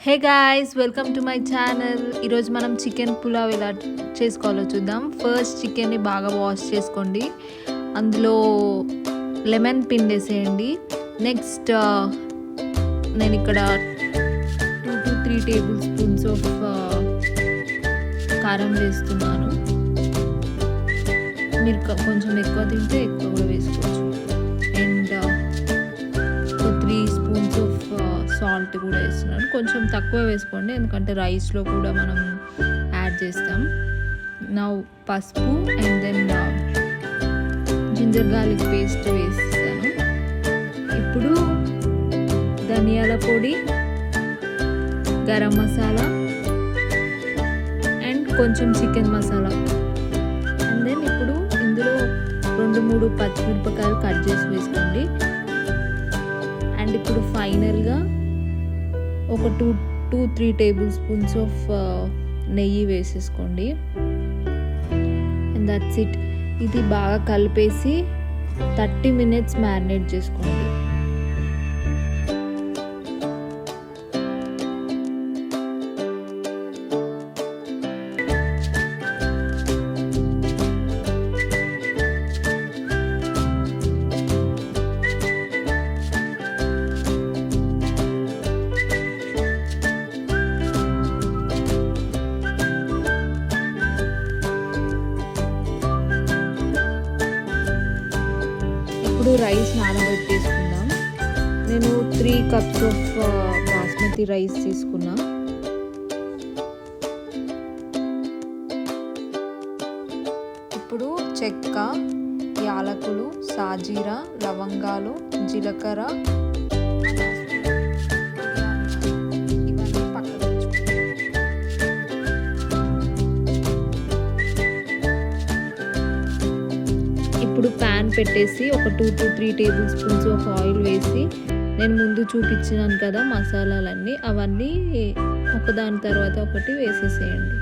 Hey guys, welcome to my channel. ఈరోజు మనం chicken pulao ఎలా చేసుకోవాలో చూద్దాం. ఫస్ట్ చికెన్ని బాగా వాష్ చేసుకోండి, అందులో లెమన్ పిండేసేయండి. నెక్స్ట్ నేను ఇక్కడ 2 to 3 టేబుల్ స్పూన్స్ ఆఫ్ కారం వేస్తున్నాను. మీరు కొంచెం ఎక్కువ తింటే ఎక్కువ కూడా వేసుకోవచ్చు. అండ్ 3 స్పూన్స్ ఆఫ్ సాల్ట్ కూడా వేస్తున్నాను. కొంచెం తక్కువ వేసుకోండి, ఎందుకంటే రైస్లో కూడా మనం యాడ్ చేస్తాం. నా పసుపు and then ginger garlic paste వేస్తాను. ఇప్పుడు ధనియాల పొడి, గరం మసాలా అండ్ కొంచెం చికెన్ మసాలా. అండ్ దెన్ ఇప్పుడు ఇందులో 2-3 పచ్చిమిరపకాయలు కట్ చేసి వేసుకోండి. అండ్ ఇప్పుడు ఫైనల్గా ఒక 2-3 టేబుల్ స్పూన్స్ ఆఫ్ నెయ్యి వేసేసుకోండి. And that's it. ఇది బాగా కలిపేసి 30 minutes మ్యారినేట్ చేసుకోండి. ఇప్పుడు రైస్ నానబెట్టేసుకుందాం. నేను 3 cups ఆఫ్ బాస్మతి రైస్ తీసుకున్నా. ఇప్పుడు చెక్క, యాలకులు, సాజీరా, లవంగాలు, జీలకర్ర ఇవన్నీ పక్కన ఇప్పుడు ప్యాన్ పెట్టేసి ఒక 2 to 3 table spoons of oil వేసి, నేను ముందు చూపించినాను కదా మసాలాలన్నీ, అవన్నీ ఒకదాని తర్వాత ఒకటి వేసేసేయండి.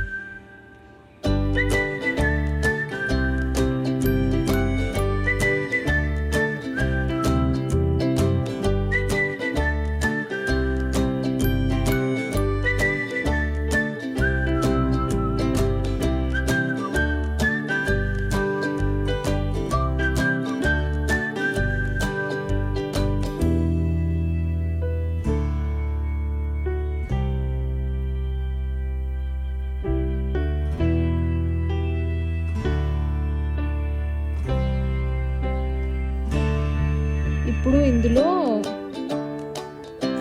ఇప్పుడు ఇందులో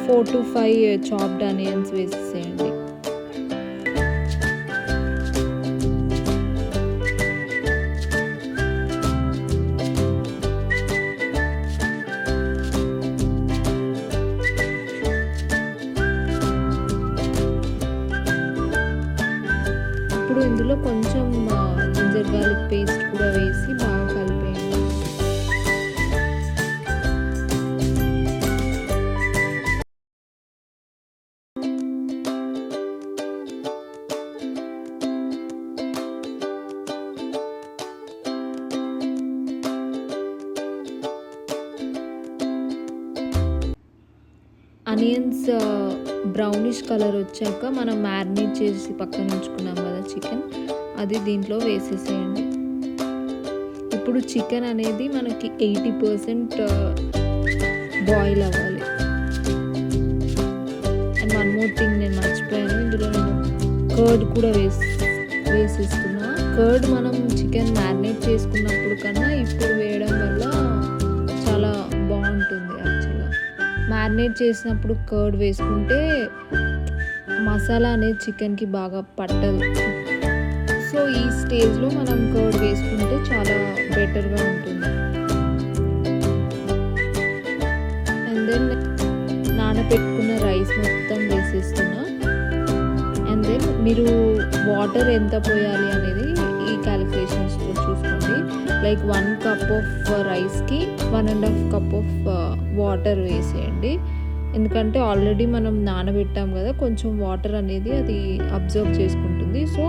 4 to 5 చాప్డ్ ఆనియన్స్ వేసేసేయండి. ఇప్పుడు ఇందులో కొంచెం జింజర్ గార్లిక్ పేస్ట్ కూడా వేసి బాగా కలిపేయండి. ఆనియన్స్ బ్రౌనిష్ కలర్ వచ్చాక మనం మ్యారినేట్ చేసి పక్కన ఉంచుకున్నాం కదా చికెన్, అది దీంట్లో వేసేసేయండి. ఇప్పుడు చికెన్ అనేది మనకి 80% బాయిల్ అవ్వాలి. అండ్ వన్ మోర్ థింగ్ నేను మర్చిపోయాను, ఇందులో నేను కర్డ్ కూడా వేసేస్తున్నా. కర్డ్ మనం చికెన్ మ్యారినేట్ చేసుకున్నప్పుడు కన్నా ఇప్పుడు వేయడం వల్ల చాలా బాగుంటుంది. యాక్చువల్గా మ్యారినేట్ చేసినప్పుడు కర్డ్ వేసుకుంటే మసాలా అనేది చికెన్కి బాగా పట్టదు. సో ఈ స్టేజ్లో మనం కర్డ్ వేసుకుంటే చాలా బెటర్గా ఉంటుంది. అండ్ దెన్ నానబెట్టుకున్న రైస్ మొత్తం వేసేస్తున్నా. అండ్ దెన్ మీరు వాటర్ ఎంత పోయాలి అనేది ఈ క్యాలిక్యులేషన్స్తో చూసుకోండి. లైక్ 1 cup ఆఫ్ రైస్కి 1.5 cup ఆఫ్ వాటర్ వేసేయండి. ఎందుకంటే ఆల్రెడీ మనం నానబెట్టాం కదా, కొంచెం వాటర్ అనేది అది అబ్జర్వ్ చేసుకుంటుంది. సో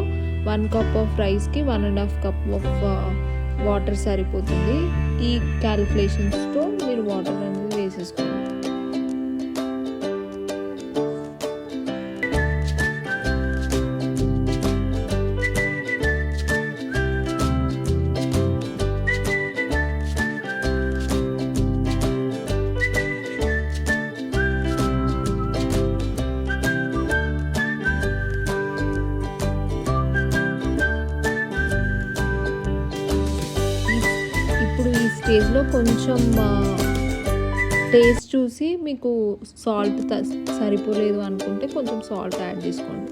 1 cup ఆఫ్ రైస్కి 1.5 cup ఆఫ్ వాటర్ సరిపోతుంది. ఈ క్యాలిక్యులేషన్స్తో మీరు వాటర్ అనేది వేసేసుకోండి. స్టేజ్లో కొంచెం టేస్ట్ చూసి మీకు సాల్ట్ సరిపోలేదు అనుకుంటే కొంచెం సాల్ట్ యాడ్ చేసుకోండి.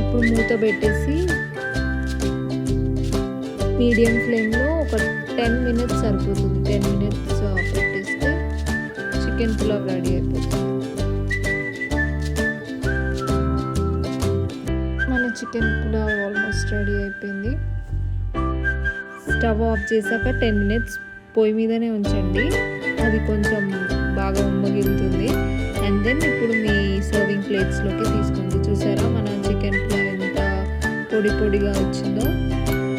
ఇప్పుడు మూత పెట్టేసి మీడియం ఫ్లేమ్లో ఒక 10 మినిట్స్ సరిపోతుంది. 10 మినిట్స్ పెట్టేస్తే చికెన్ పులావ్ రెడీ అయిపోతుంది. మన చికెన్ పులావ్ ఆల్మోస్ట్ రెడీ అయిపోయింది. స్టవ్ ఆఫ్ చేశాక 10 మినిట్స్ పొయ్యి మీదనే ఉంచండి, అది కొంచెం బాగా ఉమ్మగిలుతుంది. అండ్ దెన్ ఇప్పుడు మీ సర్వింగ్ ప్లేట్స్లోకి తీసుకోండి. చూసారా మన చికెన్ పులావ్ ఎంత పొడి పొడిగా వచ్చిందో.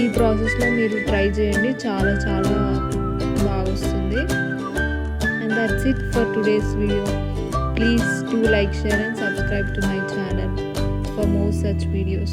ఈ ప్రాసెస్లో మీరు ట్రై చేయండి, చాలా చాలా బాగా వస్తుంది. And that's it for today's video. Please do like, share and subscribe to my channel for more such videos.